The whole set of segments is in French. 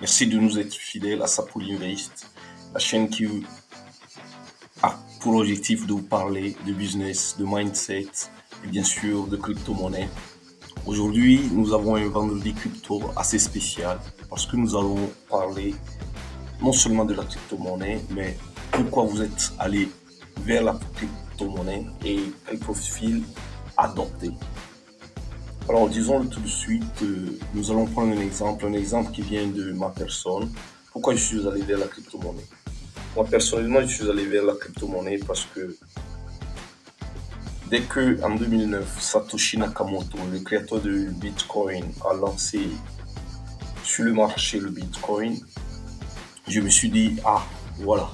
Merci de nous être fidèles à Sapoul Invest, la chaîne qui a pour objectif de vous parler de business, de mindset et bien sûr de crypto-monnaie. Aujourd'hui, nous avons un vendredi crypto assez spécial parce que nous allons parler non seulement de la crypto-monnaie, mais pourquoi vous êtes allé vers la crypto-monnaie et quel profil adopter. Alors disons tout de suite, nous allons prendre un exemple qui vient de ma personne. Pourquoi je suis allé vers la crypto-monnaie? Moi personnellement, je suis allé vers la crypto-monnaie parce que dès que en 2009, Satoshi Nakamoto, le créateur de Bitcoin, a lancé sur le marché le Bitcoin, je me suis dit, ah voilà,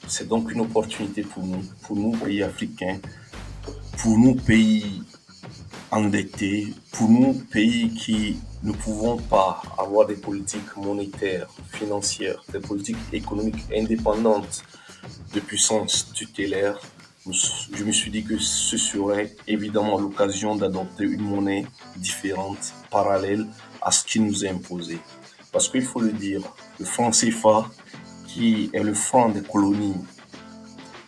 c'est donc une opportunité pour nous pays africains, pour nous pays endettés, pour nous pays qui ne pouvons pas avoir des politiques monétaires, financières, des politiques économiques indépendantes de puissance tutélaire. Je me suis dit que ce serait évidemment l'occasion d'adopter une monnaie différente, parallèle à ce qui nous est imposé. Parce qu'il faut le dire, le franc CFA, qui est le franc des colonies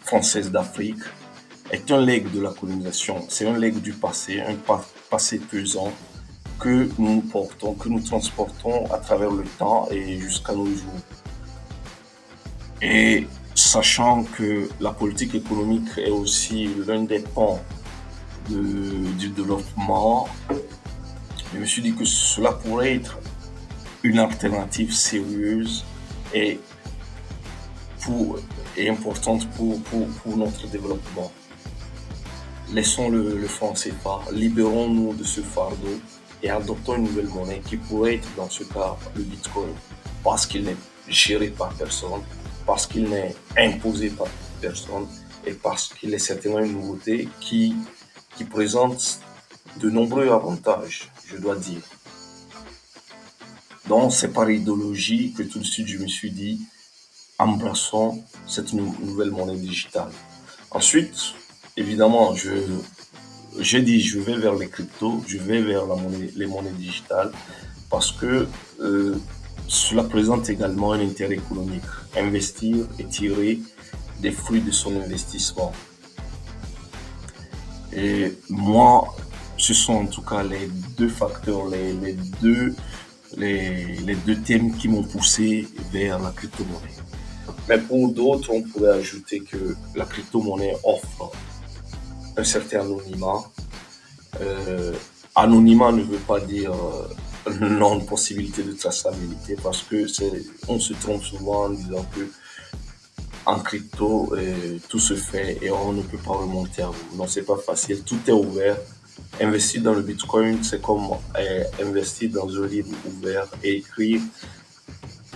françaises d'Afrique, est un legs de la colonisation. C'est un legs du passé, un passé pesant que nous portons, que nous transportons à travers le temps et jusqu'à nos jours. Et sachant que la politique économique est aussi l'un des pans du développement, je me suis dit que cela pourrait être une alternative sérieuse et importante pour notre développement. Laissons le franc CFA, libérons-nous de ce fardeau et adoptons une nouvelle monnaie qui pourrait être dans ce cas le Bitcoin, parce qu'il n'est géré par personne, parce qu'il n'est imposé par personne et parce qu'il est certainement une nouveauté qui présente de nombreux avantages, je dois dire. Donc c'est par idéologie que tout de suite je me suis dit, embrassons cette nouvelle monnaie digitale. Ensuite, évidemment, j'ai dit je vais vers les cryptos, je vais vers les monnaies digitales parce que cela présente également un intérêt économique. Investir et tirer des fruits de son investissement. Et moi, ce sont en tout cas les deux facteurs, les deux thèmes qui m'ont poussé vers la crypto-monnaie. Mais pour d'autres, on pourrait ajouter que la crypto-monnaie offre un certain anonymat. Anonymat ne veut pas dire non-possibilité de traçabilité parce que on se trompe souvent en disant que en crypto, tout se fait et on ne peut pas remonter à vous. Non, c'est pas facile, tout est ouvert. Investir dans le Bitcoin, c'est comme investir dans un livre ouvert et écrire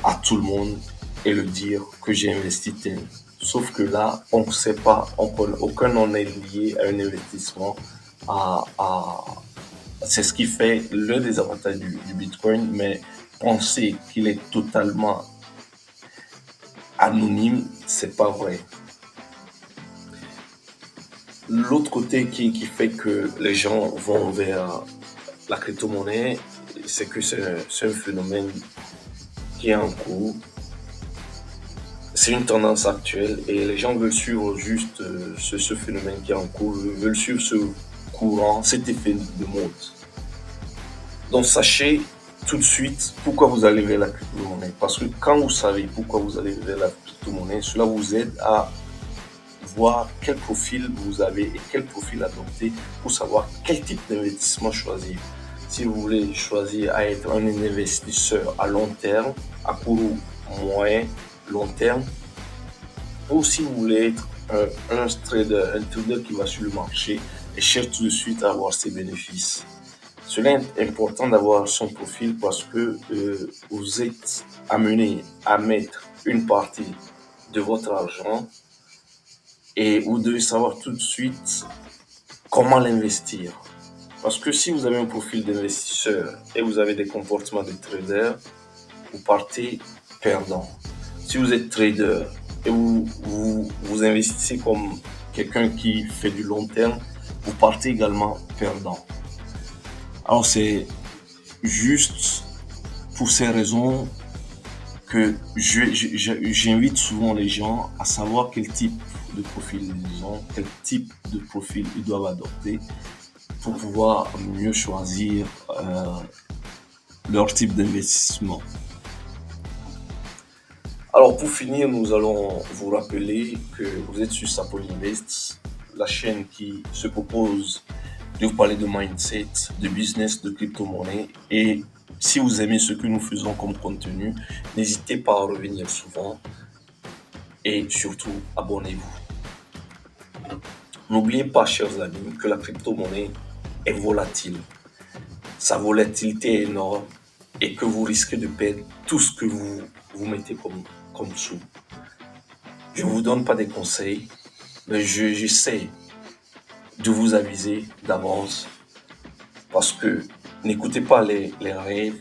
à tout le monde et le dire que j'ai investi tel. Sauf que là, on ne sait pas, aucun n'en est lié à un investissement. C'est ce qui fait l'un des avantages du Bitcoin, mais penser qu'il est totalement anonyme, c'est pas vrai. L'autre côté qui fait que les gens vont vers la crypto-monnaie, c'est que c'est un phénomène qui est en cours. C'est une tendance actuelle et les gens veulent suivre juste ce phénomène qui est en cours, veulent suivre ce courant, cet effet de mode. Donc sachez tout de suite pourquoi vous allez vers la crypto-monnaie. Parce que quand vous savez pourquoi vous allez vers la crypto-monnaie, cela vous aide à voir quel profil vous avez et quel profil adopter pour savoir quel type d'investissement choisir. Si vous voulez choisir à être un investisseur à long terme, à court ou moyen, long terme, ou si vous voulez être un trader qui va sur le marché et cherche tout de suite à avoir ses bénéfices. Cela est important d'avoir son profil parce que vous êtes amené à mettre une partie de votre argent et vous devez savoir tout de suite comment l'investir. Parce que si vous avez un profil d'investisseur et vous avez des comportements de trader, vous partez perdant. Si vous êtes trader et vous investissez comme quelqu'un qui fait du long terme, vous partez également perdant. Alors c'est juste pour ces raisons que j'invite souvent les gens à savoir quel type de profil ils ont, quel type de profil ils doivent adopter pour pouvoir mieux choisir leur type d'investissement. Alors pour finir, nous allons vous rappeler que vous êtes sur Sapoli Invest, la chaîne qui se propose de vous parler de mindset, de business, de crypto-monnaie. Et si vous aimez ce que nous faisons comme contenu, n'hésitez pas à revenir souvent et surtout abonnez-vous. N'oubliez pas, chers amis, que la crypto-monnaie est volatile. Sa volatilité est énorme et que vous risquez de perdre tout ce que vous mettez comme sous. Je ne vous donne pas des conseils, mais j'essaie de vous aviser d'avance parce que n'écoutez pas les rêves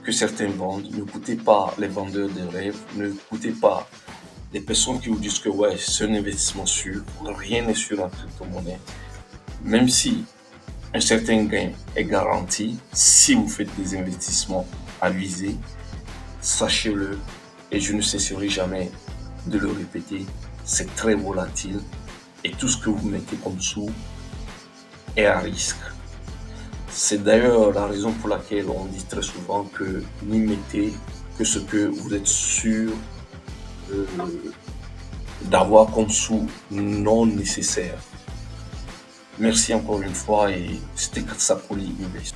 que certains vendent, n'écoutez pas les vendeurs de rêves, n'écoutez pas les personnes qui vous disent que ouais, c'est un investissement sûr, rien n'est sûr en crypto-monnaie. Même si un certain gain est garanti, si vous faites des investissements avisés, sachez-le, et je ne cesserai jamais de le répéter, c'est très volatile et tout ce que vous mettez comme sous est à risque. C'est d'ailleurs la raison pour laquelle on dit très souvent que n'y mettez que ce que vous êtes sûr d'avoir comme sous non nécessaire. Merci encore une fois et c'était Sapoli Invest.